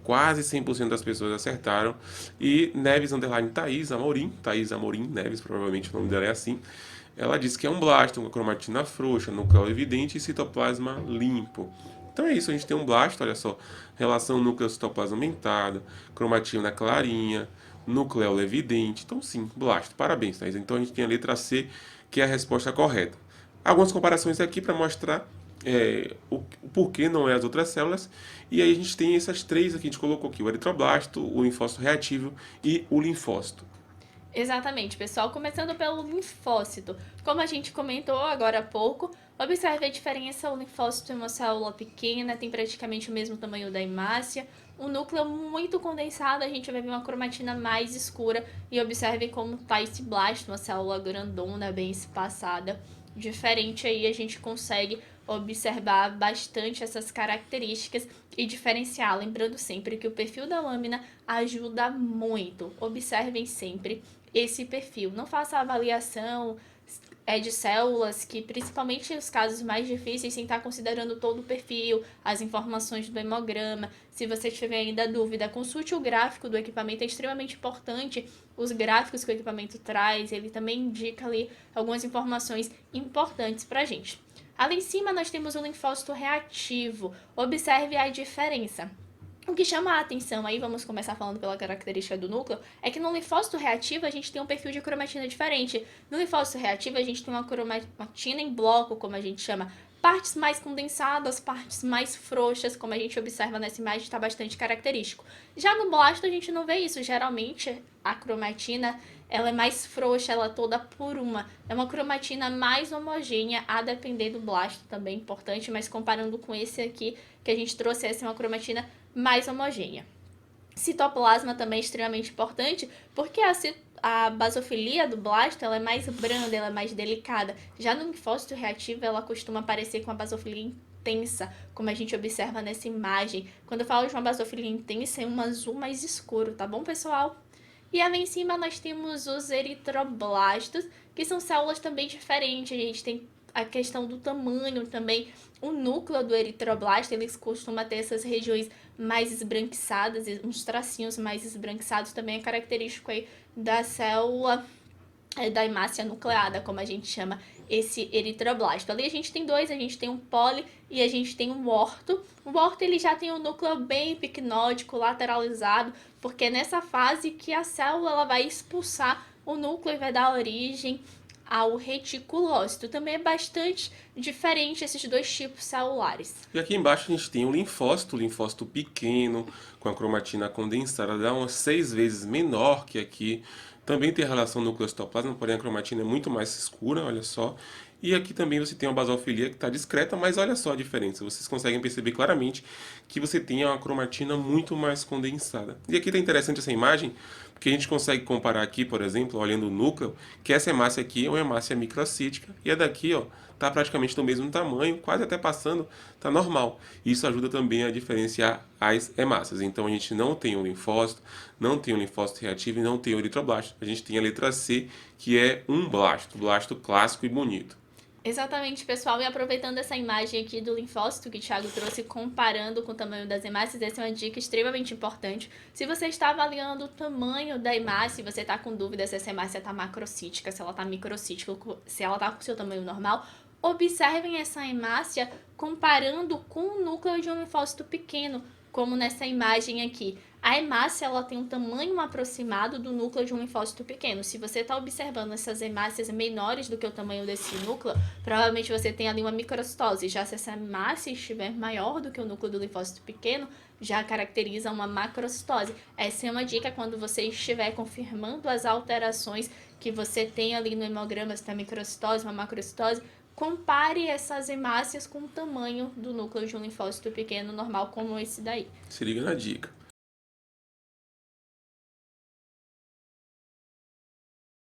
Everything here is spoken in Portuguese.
quase 100% das pessoas acertaram. E Neves underline Thaís Amorim Neves, provavelmente o nome dela é assim. Ela disse que é um blasto, uma cromatina frouxa, núcleo evidente e citoplasma limpo. Então é isso, a gente tem um blasto, olha só, relação núcleo-citoplasma aumentado, cromatina clarinha, núcleo evidente. Então sim, blasto, parabéns, Thaís. Então a gente tem a letra C, que é a resposta correta. Algumas comparações aqui para mostrar o porquê não é as outras células. E aí a gente tem essas três aqui, a gente colocou aqui, o eritroblasto, o linfócito reativo e o linfócito. Exatamente, pessoal. Começando pelo linfócito. Como a gente comentou agora há pouco, observe a diferença: o linfócito é uma célula pequena, tem praticamente o mesmo tamanho da hemácia. O núcleo muito condensado, a gente vai ver uma cromatina mais escura. E observe como está esse blasto, uma célula grandona, bem espaçada. Diferente aí, a gente consegue observar bastante essas características e diferenciar. Lembrando sempre que o perfil da lâmina ajuda muito. Observem sempre esse perfil. Não faça avaliação de células, que principalmente os casos mais difíceis, sem estar considerando todo o perfil, as informações do hemograma. Se você tiver ainda dúvida, consulte o gráfico do equipamento, é extremamente importante. Os gráficos que o equipamento traz, ele também indica ali algumas informações importantes para a gente. Ali em cima nós temos o linfócito reativo. Observe a diferença. O que chama a atenção aí, vamos começar falando pela característica do núcleo, é que no linfócito reativo a gente tem um perfil de cromatina diferente. No linfócito reativo a gente tem uma cromatina em bloco, como a gente chama, partes mais condensadas, partes mais frouxas, como a gente observa nessa imagem, está bastante característico. Já no blasto a gente não vê isso, geralmente a cromatina ela é mais frouxa, ela é toda por uma. É uma cromatina mais homogênea, a depender do blasto também, importante, mas comparando com esse aqui que a gente trouxe, essa é uma cromatina mais homogênea. Citoplasma também é extremamente importante, porque a basofilia do blasto ela é mais branda, ela é mais delicada. Já no linfócito reativo, ela costuma aparecer com a basofilia intensa, como a gente observa nessa imagem. Quando eu falo de uma basofilia intensa, é um azul mais escuro, tá bom, pessoal? E ali em cima nós temos os eritroblastos, que são células também diferentes. A gente tem a questão do tamanho também. O núcleo do eritroblasto, eles costumam ter essas regiões mais esbranquiçadas, uns tracinhos mais esbranquiçados, também é característico aí da célula da hemácia nucleada, como a gente chama esse eritroblasto. Ali a gente tem dois, a gente tem um poli e a gente tem um orto. O orto ele já tem um núcleo bem picnótico, lateralizado, porque é nessa fase que a célula ela vai expulsar o núcleo e vai dar origem ao reticulócito. Também é bastante diferente esses dois tipos celulares. E aqui embaixo a gente tem o linfócito pequeno, com a cromatina condensada, dá umas 6 vezes menor que aqui. Também tem relação núcleo-citoplasma, porém a cromatina é muito mais escura, olha só. E aqui também você tem uma basofilia que está discreta, mas olha só a diferença. Vocês conseguem perceber claramente que você tem uma cromatina muito mais condensada. E aqui está interessante essa imagem, porque a gente consegue comparar aqui, por exemplo, olhando o núcleo, que essa hemácia aqui é uma hemácia microcítica, e a daqui, ó, está praticamente do mesmo tamanho, quase até passando, está normal. Isso ajuda também a diferenciar as hemácias. Então a gente não tem um linfócito, não tem um linfócito reativo e não tem o eritroblasto. A gente tem a letra C, que é um blasto clássico e bonito. Exatamente, pessoal. E aproveitando essa imagem aqui do linfócito que o Thiago trouxe, comparando com o tamanho das hemácias, essa é uma dica extremamente importante. Se você está avaliando o tamanho da hemácia e você está com dúvida se essa hemácia está macrocítica, se ela está microcítica, se ela está com o seu tamanho normal, observem essa hemácia comparando com o núcleo de um linfócito pequeno, como nessa imagem aqui. A hemácia ela tem um tamanho aproximado do núcleo de um linfócito pequeno. Se você está observando essas hemácias menores do que o tamanho desse núcleo, provavelmente você tem ali uma microcitose. Já se essa hemácia estiver maior do que o núcleo do linfócito pequeno, já caracteriza uma macrocitose. Essa é uma dica quando você estiver confirmando as alterações que você tem ali no hemograma, se está microcitose, uma macrocitose. Compare essas hemácias com o tamanho do núcleo de um linfócito pequeno normal como esse daí. Se liga na dica.